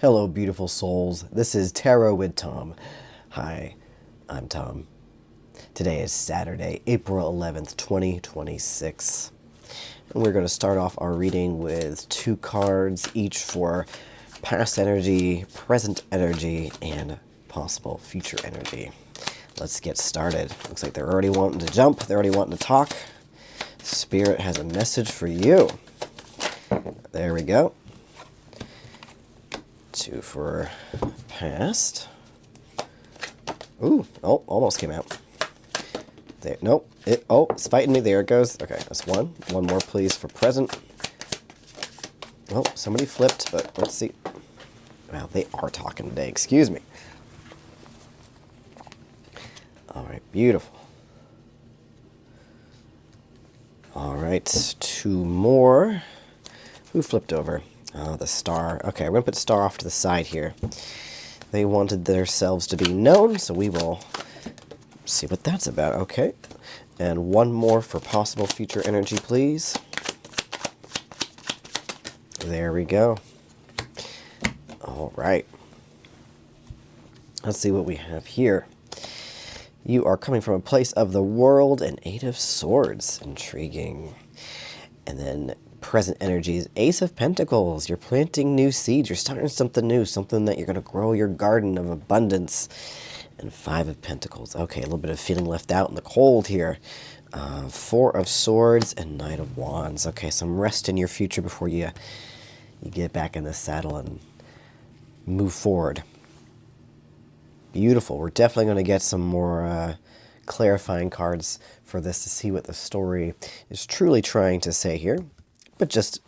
Hello, beautiful souls. This is Tarot with Thom. Hi, I'm Thom. Today is Saturday, April 11th, 2026. And we're going to start off our reading with 2 cards, each for past energy, present energy, and possible future energy. Let's get started. Looks like they're already wanting to jump. They're already wanting to talk. Spirit has a message for you. There we go. 2 for past. Ooh, oh, almost came out. There, nope. It's fighting me. There it goes. Okay, that's 1. 1 more, please, for present. Oh, somebody flipped, but let's see. Wow, they are talking today. Excuse me. All right, beautiful. All right, 2 more. Who flipped over? Oh, the star. Okay, we're going to put star off to the side here. They wanted themselves to be known, so we will see what that's about. Okay. And 1 more for possible future energy, please. There we go. All right. Let's see what we have here. You are coming from a place of the world and 8 of Swords. Intriguing. And then present energies, Ace of Pentacles. You're planting new seeds. You're starting something new, something that you're going to grow your garden of abundance. And 5 of Pentacles. Okay, a little bit of feeling left out in the cold here. 4 of Swords and Knight of Wands. Okay, some rest in your future before you get back in the saddle and move forward. Beautiful. We're definitely going to get some more clarifying cards for this to see what the story is truly trying to say here. But just,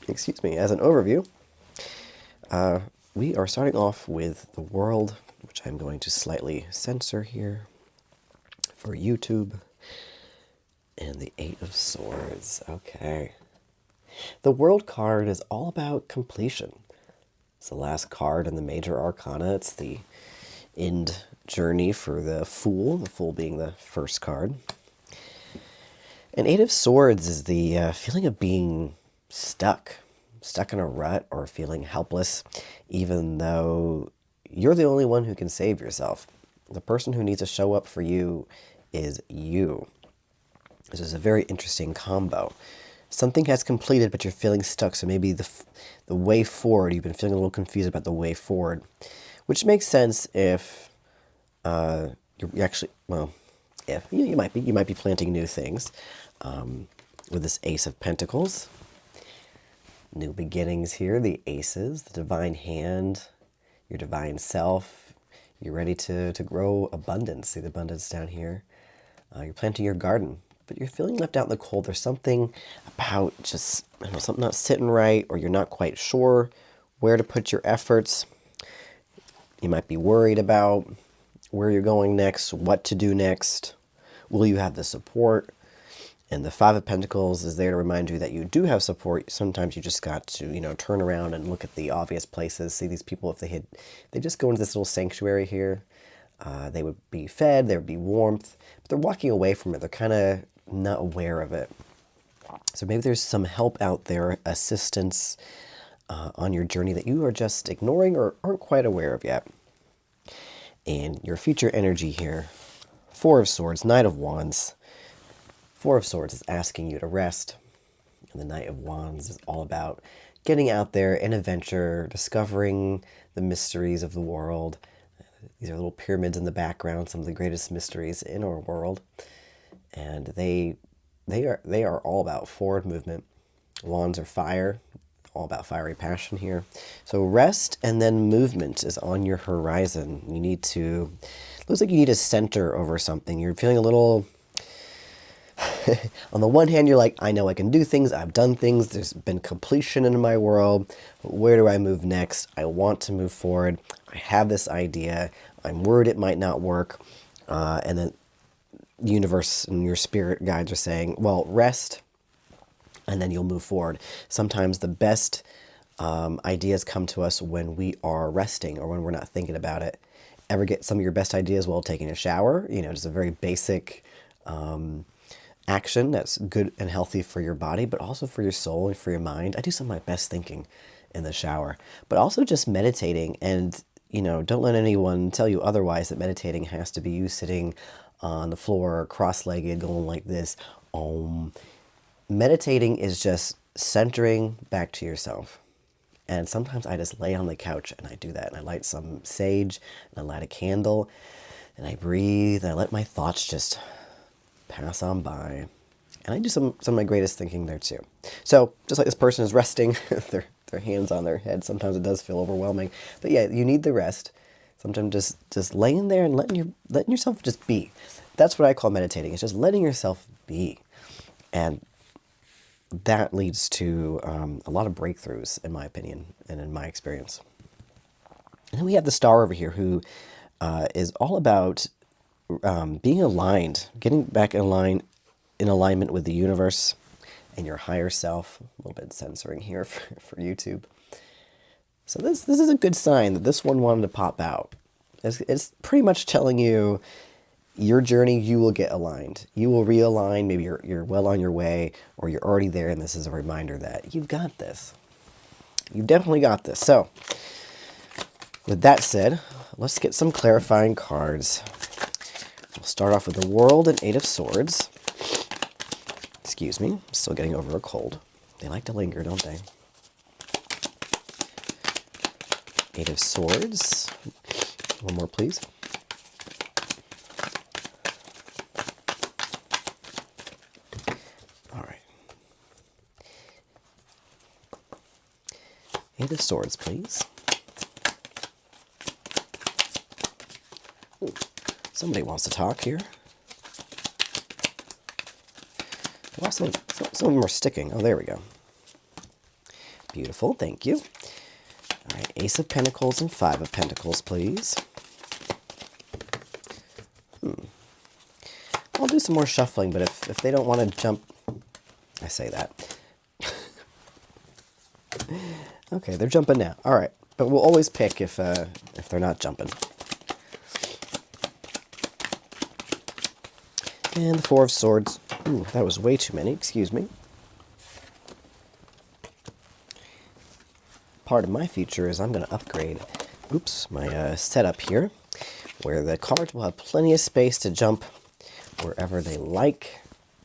excuse me, as an overview, we are starting off with the world, which I'm going to slightly censor here for YouTube, and the 8 of Swords. Okay. The world card is all about completion. It's the last card in the major arcana. It's the end journey for the Fool being the first card. And 8 of Swords is the feeling of being stuck in a rut or feeling helpless, even though you're the only one who can save yourself. The person who needs to show up for you is you. This is a very interesting combo. Something has completed, but you're feeling stuck, so maybe the way forward, you've been feeling a little confused about the way forward, which makes sense if you're actually, well, if you might be planting new things with this Ace of Pentacles. New beginnings here, the aces, the divine hand, your divine self. You're ready to grow abundance. See the abundance down here. You're planting your garden, but you're feeling left out in the cold. There's something about just, I don't know, something not sitting right, or you're not quite sure where to put your efforts. You might be worried about where you're going next, what to do next. Will you have the support? And the 5 of Pentacles is there to remind you that you do have support. Sometimes you just got to, turn around and look at the obvious places. See these people, if they just go into this little sanctuary here, they would be fed, there would be warmth, but they're walking away from it. They're kind of not aware of it. So maybe there's some help out there, assistance on your journey that you are just ignoring or aren't quite aware of yet. And your future energy here, 4 of Swords, Knight of Wands. 4 of Swords is asking you to rest, and the Knight of Wands is all about getting out there in adventure, discovering the mysteries of the world. These are little pyramids in the background, some of the greatest mysteries in our world, and they are all about forward movement. Wands are fire, all about fiery passion here. So rest and then movement is on your horizon. You need to, looks like you need a center over something. You're feeling a little, on the one hand, you're like, I know I can do things. I've done things. There's been completion in my world. But where do I move next? I want to move forward. I have this idea. I'm worried it might not work. And then the universe and your spirit guides are saying, well, rest, and then you'll move forward. Sometimes the best ideas come to us when we are resting or when we're not thinking about it. Ever get some of your best ideas while taking a shower? Just a very basic action that's good and healthy for your body, but also for your soul and for your mind. I do some of my best thinking in the shower. But also just meditating, and don't let anyone tell you otherwise, that meditating has to be you sitting on the floor, cross-legged, going like this. Meditating is just centering back to yourself. And sometimes I just lay on the couch and I do that. And I light some sage, and I light a candle, and I breathe, and I let my thoughts just pass on by. And I do some of my greatest thinking there too. So just like this person is resting, their hands on their head, sometimes it does feel overwhelming. But yeah, you need the rest. Sometimes just laying there and letting yourself just be. That's what I call meditating. It's just letting yourself be. And that leads to a lot of breakthroughs, in my opinion, and in my experience. And then we have the star over here, who is all about being aligned, getting back in alignment with the universe and your higher self. A little bit censoring here for YouTube. So this is a good sign that this one wanted to pop out. It's pretty much telling you your journey, you will get aligned. You will realign. Maybe you're well on your way, or you're already there, and this is a reminder that you've got this. You've definitely got this. So, with that said, let's get some clarifying cards. We'll start off with the World and Eight of Swords. Excuse me, I'm still getting over a cold. They like to linger, don't they? Eight of Swords. One more, please. Eight of Swords, please. Ooh, somebody wants to talk here. Well, some of them are sticking. Oh, there we go. Beautiful, thank you. All right, Ace of Pentacles and Five of Pentacles, please. I'll do some more shuffling, but if they don't want to jump, I say that. Okay, they're jumping now. All right, but we'll always pick if they're not jumping. And the Four of Swords. Ooh, that was way too many. Excuse me. Part of my future is I'm going to upgrade, my setup here, where the cards will have plenty of space to jump wherever they like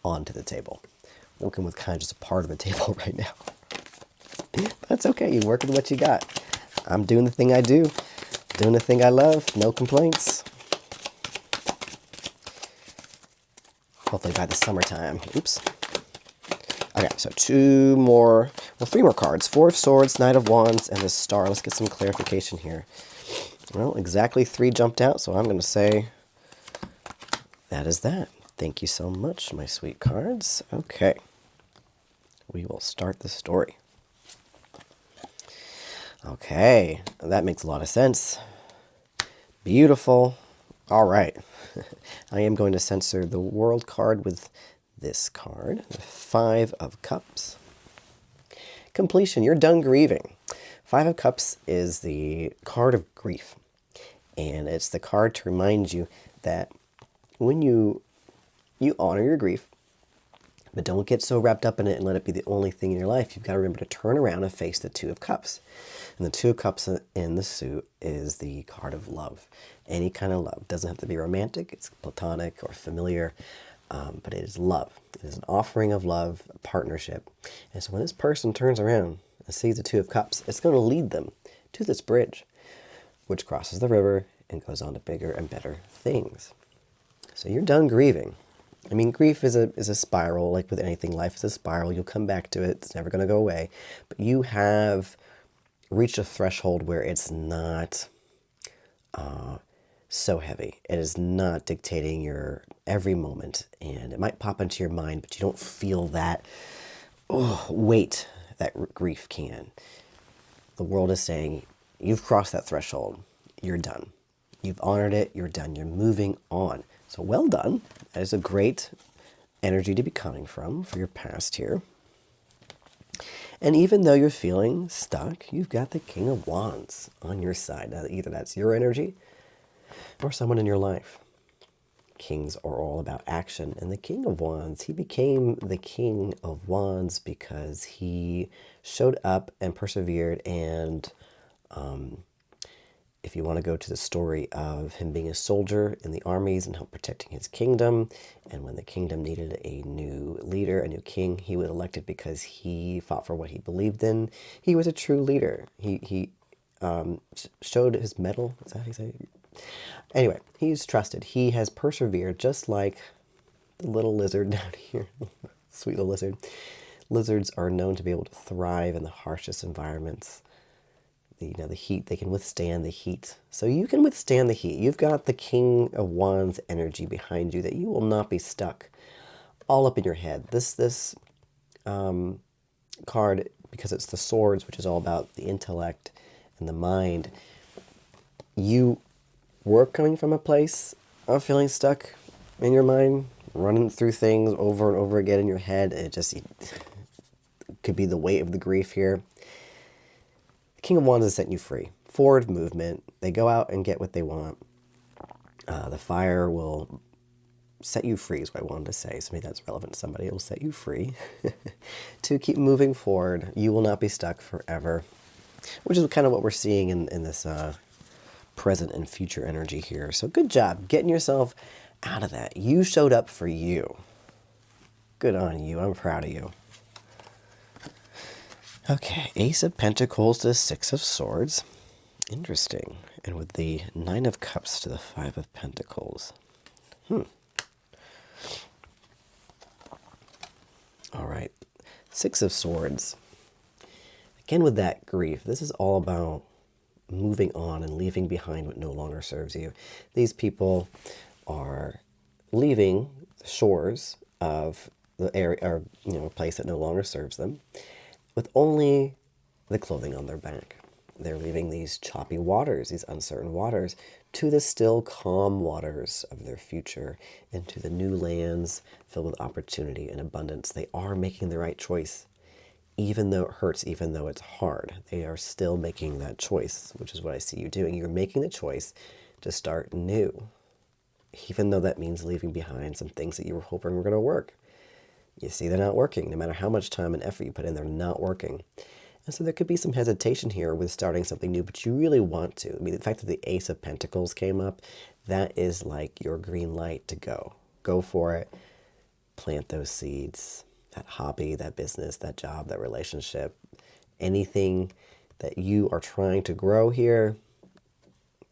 onto the table. Working with kind of just a part of the table right now. That's okay, you work with what you got. I'm doing the thing I do, doing the thing I love, no complaints. Hopefully by the summertime. Oops. Okay, so three more cards. Four of Swords, Knight of Wands, and the Star. Let's get some clarification here. Well, exactly 3 jumped out, so I'm going to say that is that. Thank you so much, my sweet cards. Okay. We will start the story. Okay, that makes a lot of sense. Beautiful. All right. I am going to censor the World card with this card, the Five of Cups. Completion. You're done grieving. Five of Cups is the card of grief. And it's the card to remind you that when you honor your grief, but don't get so wrapped up in it and let it be the only thing in your life. You've got to remember to turn around and face the Two of Cups. And the Two of Cups in the suit is the card of love. Any kind of love. Doesn't have to be romantic. It's platonic or familiar. But it is love. It is an offering of love, a partnership. And so when this person turns around and sees the Two of Cups, it's going to lead them to this bridge, which crosses the river and goes on to bigger and better things. So you're done grieving. I mean, grief is a spiral. Like with anything, life is a spiral. You'll come back to it. It's never going to go away. But you have reached a threshold where it's not so heavy. It is not dictating your every moment. And it might pop into your mind, but you don't feel that weight that grief can. The world is saying, you've crossed that threshold. You're done. You've honored it. You're done. You're moving on. So well done. That is a great energy to be coming from for your past here. And even though you're feeling stuck, you've got the King of Wands on your side. Now, either that's your energy or someone in your life. Kings are all about action. And the King of Wands, he became the King of Wands because he showed up and persevered. And if you want to go to the story of him being a soldier in the armies and help protecting his kingdom, and when the kingdom needed a new leader, a new king, he was elected because he fought for what he believed in. He was a true leader. He showed his mettle. Is that how you say it? Anyway, he's trusted. He has persevered, just like the little lizard down here. Sweet little lizard. Lizards are known to be able to thrive in the harshest environments. The heat, they can withstand the heat. So you can withstand the heat. You've got the King of Wands energy behind you that you will not be stuck all up in your head. This card, because it's the swords, which is all about the intellect and the mind, you were coming from a place of feeling stuck in your mind, running through things over and over again in your head. It could be the weight of the grief here. The King of Wands is setting you free. Forward movement. They go out and get what they want. The fire will set you free is what I wanted to say. So maybe that's relevant to somebody. It will set you free to keep moving forward. You will not be stuck forever, which is kind of what we're seeing in this present and future energy here. So good job getting yourself out of that. You showed up for you. Good on you. I'm proud of you. Okay, Ace of Pentacles to Six of Swords. Interesting. And with the Nine of Cups to the Five of Pentacles. All right. Six of Swords. Again, with that grief, this is all about moving on and leaving behind what no longer serves you. These people are leaving the shores of the area, or a place that no longer serves them, with only the clothing on their back. They're leaving these choppy waters, these uncertain waters, to the still calm waters of their future, into the new lands filled with opportunity and abundance. They are making the right choice, even though it hurts, even though it's hard. They are still making that choice, which is what I see you doing. You're making the choice to start new, even though that means leaving behind some things that you were hoping were going to work. You see, they're not working. No matter how much time and effort you put in, they're not working. And so there could be some hesitation here with starting something new, but you really want to. I mean, the fact that the Ace of Pentacles came up, that is like your green light to go. Go for it. Plant those seeds. That hobby, that business, that job, that relationship, anything that you are trying to grow here,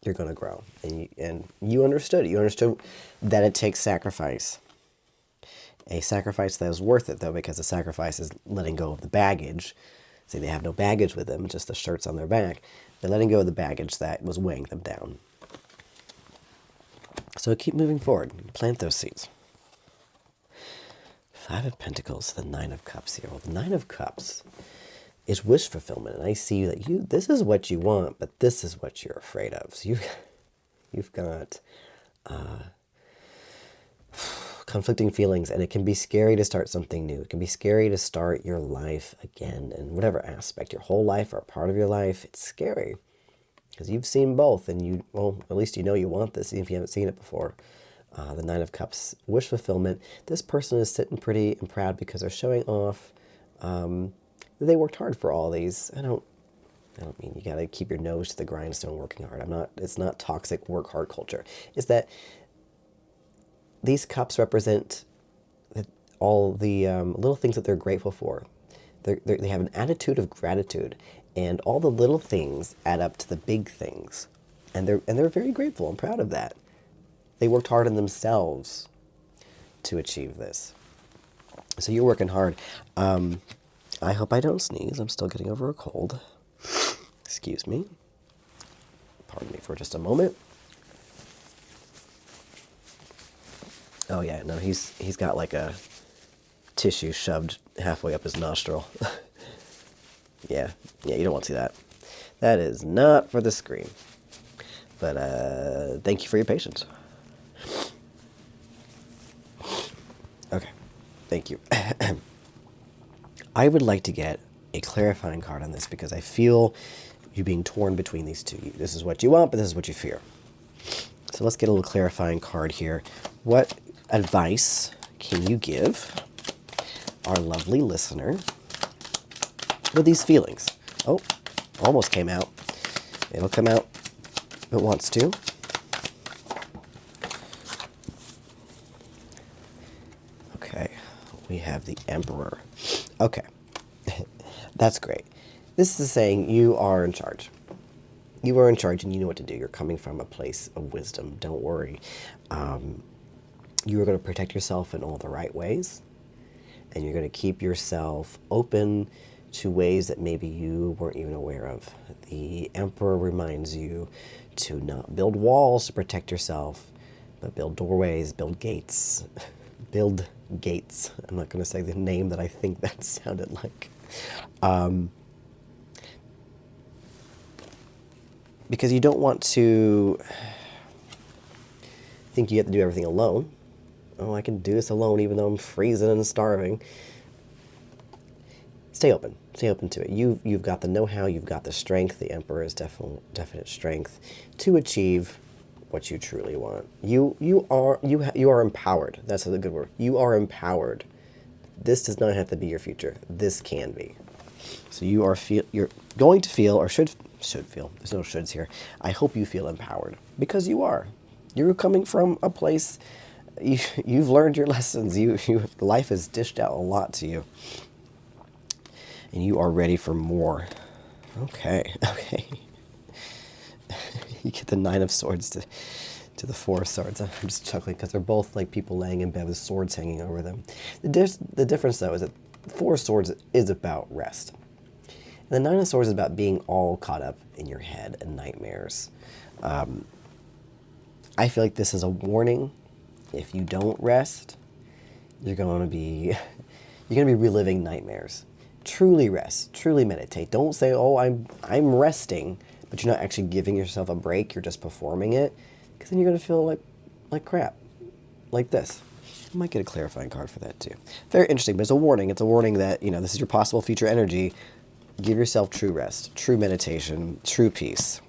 you're going to grow. And you understood it. You understood that it takes sacrifice. A sacrifice that is worth it, though, because the sacrifice is letting go of the baggage. See, they have no baggage with them, just the shirts on their back. They're letting go of the baggage that was weighing them down. So keep moving forward. Plant those seeds. Five of Pentacles, the Nine of Cups here. Well, the Nine of Cups is wish fulfillment. And I see that this is what you want, but this is what you're afraid of. So you've got conflicting feelings, and it can be scary to start something new. It can be scary to start your life again in whatever aspect, your whole life or a part of your life. It's scary because you've seen both, and at least you know you want this, even if you haven't seen it before. The Nine of Cups, wish fulfillment. This person is sitting pretty and proud because they're showing off. They worked hard for all these. I don't mean you got to keep your nose to the grindstone working hard. It's not toxic work hard culture. It's that these cups represent all the little things that they're grateful for. They have an attitude of gratitude, and all the little things add up to the big things, and they're very grateful and proud of that. They worked hard on themselves to achieve this. So you're working hard. I hope I don't sneeze. I'm still getting over a cold. Excuse me. Pardon me for just a moment. Oh yeah, no, he's got like a tissue shoved halfway up his nostril. Yeah, you don't want to see that. That is not for the screen. But thank you for your patience. Okay, thank you. I would like to get a clarifying card on this because I feel you being torn between these two. This is what you want, but this is what you fear. So let's get a little clarifying card here. What advice can you give our lovely listener with these feelings? Oh, almost came out. It'll come out if it wants to. Okay, we have the Emperor. Okay, that's great. This is saying you are in charge. You are in charge and you know what to do. You're coming from a place of wisdom. Don't worry. You are going to protect yourself in all the right ways. And you're going to keep yourself open to ways that maybe you weren't even aware of. The Emperor reminds you to not build walls to protect yourself, but build doorways, build gates. Build gates. I'm not going to say the name that I think that sounded like. Because you don't want to think you have to do everything alone. Oh, I can do this alone even though I'm freezing and starving. Stay open. Stay open to it. You've got the know-how. You've got the strength. The Emperor is definite strength to achieve what you truly want. You are empowered. That's a good word. You are empowered. This does not have to be your future. This can be. So you're going to feel, or should feel. There's no shoulds here. I hope you feel empowered because you are. You're coming from a place. You've learned your lessons. Life has dished out a lot to you, and you are ready for more. Okay. You get the Nine of Swords to the Four of Swords. I'm just chuckling because they're both like people laying in bed with swords hanging over them. The difference, though, is that the Four of Swords is about rest. And the Nine of Swords is about being all caught up in your head and nightmares. I feel like this is a warning. If you don't rest, you're going to be reliving nightmares. Truly rest. Truly meditate. Don't say, "Oh, I'm resting," but you're not actually giving yourself a break. You're just performing it, because then you're going to feel like crap, like this. I might get a clarifying card for that too. Very interesting, but it's a warning. It's a warning that this is your possible future energy. Give yourself true rest, true meditation, true peace.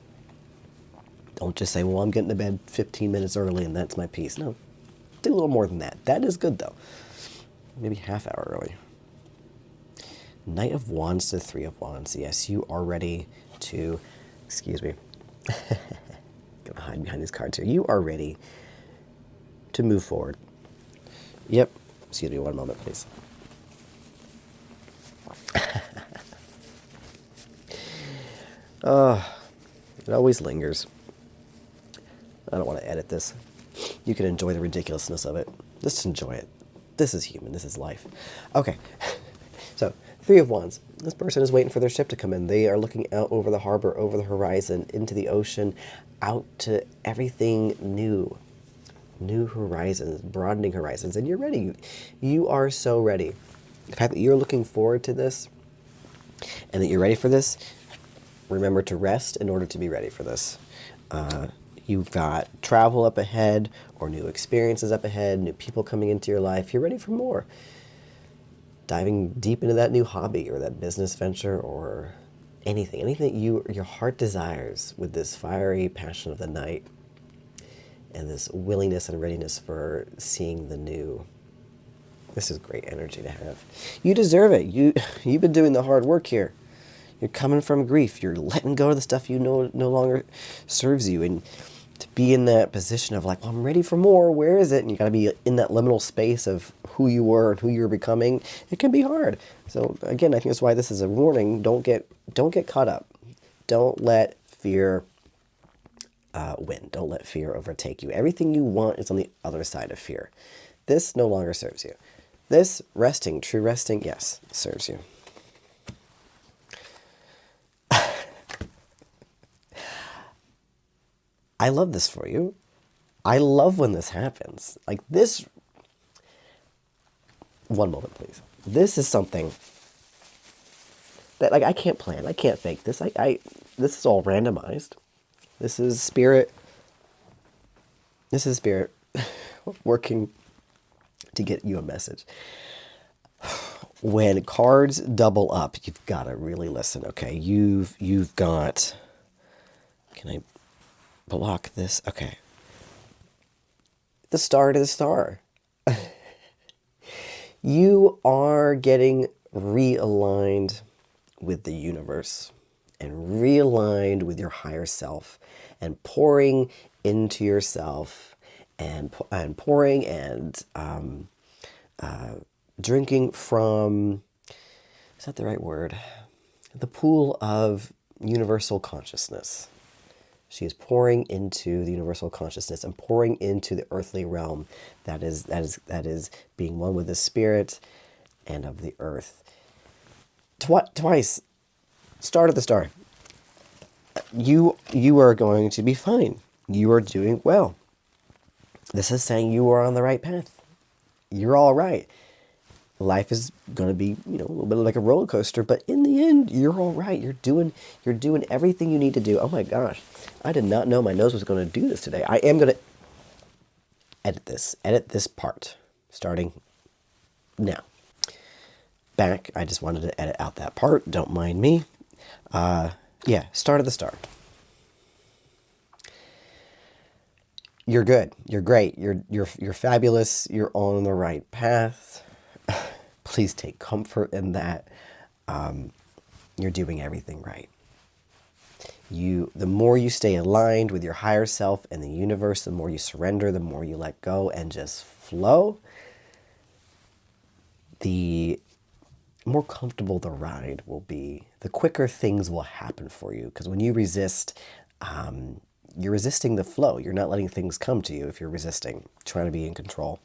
Don't just say, "Well, I'm getting to bed 15 minutes early and that's my peace." No, do a little more than that. That is good though. Maybe half hour early. Knight of Wands to Three of Wands. Yes, you are ready to, excuse me, gonna hide behind these cards here. You are ready to move forward. Yep. Excuse me one moment, please. It always lingers. I don't want to edit this. You can enjoy the ridiculousness of it. Just enjoy it. This is human. This is life. Okay. So, Three of Wands. This person is waiting for their ship to come in. They are looking out over the harbor, over the horizon, into the ocean, out to everything new. New horizons, broadening horizons. And you're ready. You are so ready. The fact that you're looking forward to this and that you're ready for this, remember to rest in order to be ready for this. You've got travel up ahead or new experiences up ahead, new people coming into your life. You're ready for more. Diving deep into that new hobby or that business venture or anything that your heart desires with this fiery passion of the night and this willingness and readiness for seeing the new. This is great energy to have. You deserve it. You've been doing the hard work here. You're coming from grief. You're letting go of the stuff you know no longer serves you. And to be in that position of like, well, I'm ready for more. Where is it? And you got to be in that liminal space of who you were and who you're becoming. It can be hard. So again, I think that's why this is a warning. Don't get caught up. Don't let fear win. Don't let fear overtake you. Everything you want is on the other side of fear. This no longer serves you. This resting, true resting, yes, serves you. I love this for you. I love when this happens. Like this, one moment please. This is something that I can't plan. I can't fake this. This is all randomized. This is spirit. This is spirit working to get you a message. When cards double up, you've got to really listen. Okay, you've got. Can I block this? Okay. the star to the star. You are getting realigned with the universe and realigned with your higher self and pouring into yourself and pouring and drinking from, is that the right word? The pool of universal consciousness. She is pouring into the universal consciousness and pouring into the earthly realm that is being one with the spirit and of the earth. Twice, star to the star. You are going to be fine. You are doing well. This is saying you are on the right path. You're all right. Life is going to be, a little bit like a roller coaster, but in the end, you're all right. You're doing everything you need to do. Oh my gosh. I did not know my nose was going to do this today. I am going to edit this part starting now. Back, I just wanted to edit out that part. Don't mind me. Yeah, star to the star. You're good. You're great. You're fabulous. You're on the right path. Please take comfort in that. You're doing everything right. The more you stay aligned with your higher self and the universe, the more you surrender, the more you let go and just flow, the more comfortable the ride will be, the quicker things will happen for you. Because when you resist, you're resisting the flow. You're not letting things come to you if you're resisting, trying to be in control.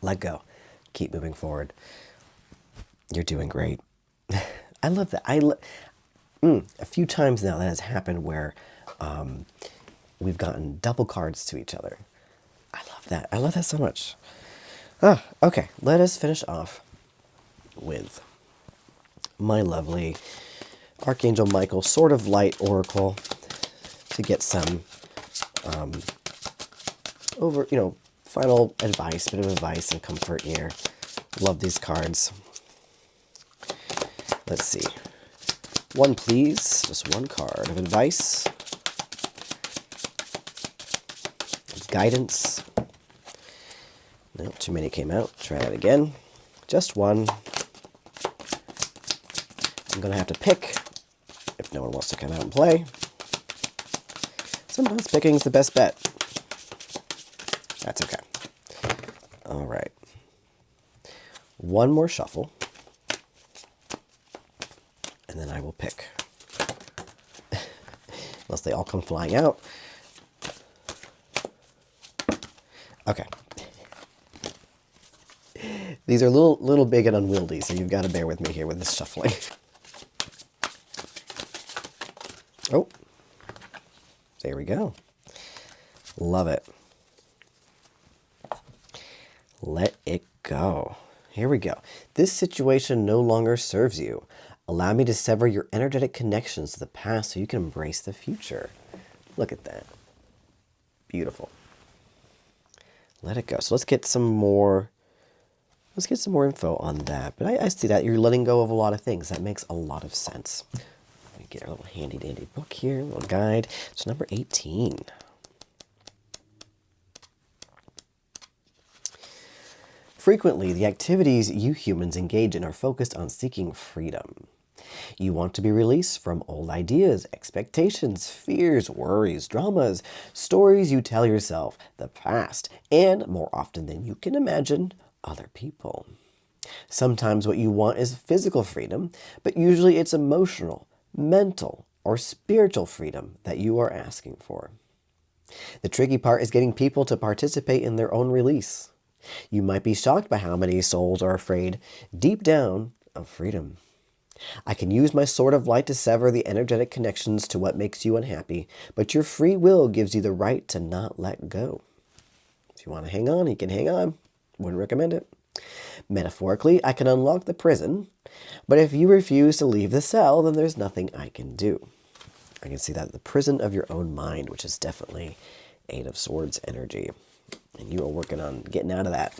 Let go. Keep moving forward. You're doing great. I love that. A few times now that has happened where we've gotten double cards to each other. I love that. I love that so much. Okay, let us finish off with my lovely Archangel Michael Sword of Light Oracle to get some final advice, bit of advice and comfort here. Love these cards. Let's see. One, please. Just one card of advice. Guidance. No, too many came out. Try that again. Just one. I'm going to have to pick if no one wants to come out and play. Sometimes picking is the best bet. That's okay. All right. One more shuffle. And then I will pick. Unless they all come flying out. Okay. These are a little big and unwieldy, so you've got to bear with me here with this shuffling. Oh. There we go. Love it. Let it go. Here we go. This situation no longer serves you. Allow me to sever your energetic connections to the past so you can embrace the future. Look at that. Beautiful. Let it go. So let's get some more info on that. But I see that you're letting go of a lot of things. That makes a lot of sense. Let me get our little handy dandy book here, a little guide. It's number 18. Frequently, the activities you humans engage in are focused on seeking freedom. You want to be released from old ideas, expectations, fears, worries, dramas, stories you tell yourself, the past, and, more often than you can imagine, other people. Sometimes what you want is physical freedom, but usually it's emotional, mental, or spiritual freedom that you are asking for. The tricky part is getting people to participate in their own release. You might be shocked by how many souls are afraid, deep down, of freedom. I can use my sword of light to sever the energetic connections to what makes you unhappy, but your free will gives you the right to not let go. If you want to hang on, you can hang on. Wouldn't recommend it. Metaphorically, I can unlock the prison, but if you refuse to leave the cell, then there's nothing I can do. I can see that the prison of your own mind, which is definitely Eight of Swords energy, and you are working on getting out of that.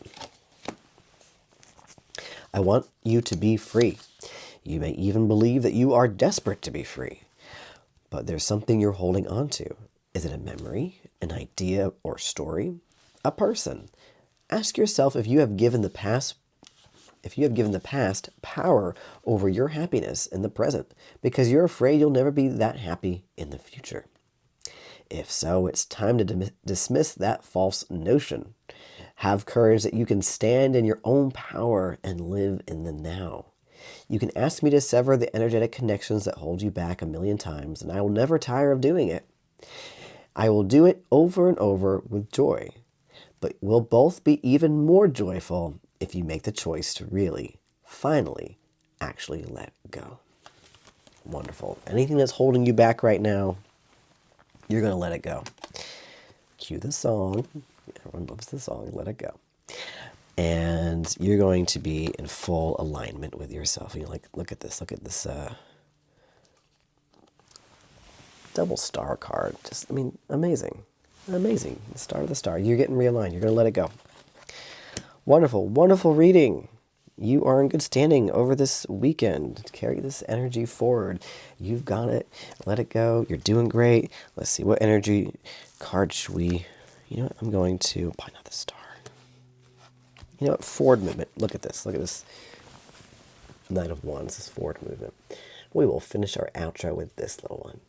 I want you to be free. You may even believe that you are desperate to be free, but there's something you're holding on to. Is it a memory, an idea, or story? a person. Ask yourself if you have given the past power over your happiness in the present, because you're afraid you'll never be that happy in the future. If so, it's time to dismiss that false notion. Have courage that you can stand in your own power and live in the now. You can ask me to sever the energetic connections that hold you back a million times, and I will never tire of doing it. I will do it over and over with joy, but we'll both be even more joyful if you make the choice to really, finally, actually let go. Wonderful. Anything that's holding you back right now, you're going to let it go. Cue the song. Everyone loves the song. Let it go. And you're going to be in full alignment with yourself. You're like, look at this. Look at this double star card. Just, amazing. Amazing. The star of the star. You're getting realigned. You're going to let it go. Wonderful. Wonderful reading. You are in good standing over this weekend. Carry this energy forward. You've got it. Let it go. You're doing great. Let's see. What energy card should we... You know what? I'm going to... Why not the star? You know what? Forward movement. Look at this. Look at this. Knight of Wands. This forward movement. We will finish our outro with this little one.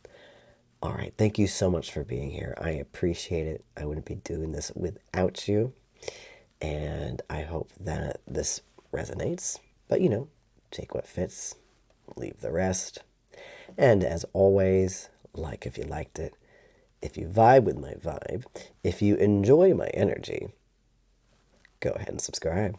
All right. Thank you so much for being here. I appreciate it. I wouldn't be doing this without you. And I hope that this resonates. But, take what fits. Leave the rest. And as always, like if you liked it. If you vibe with my vibe. If you enjoy my energy. Go ahead and subscribe.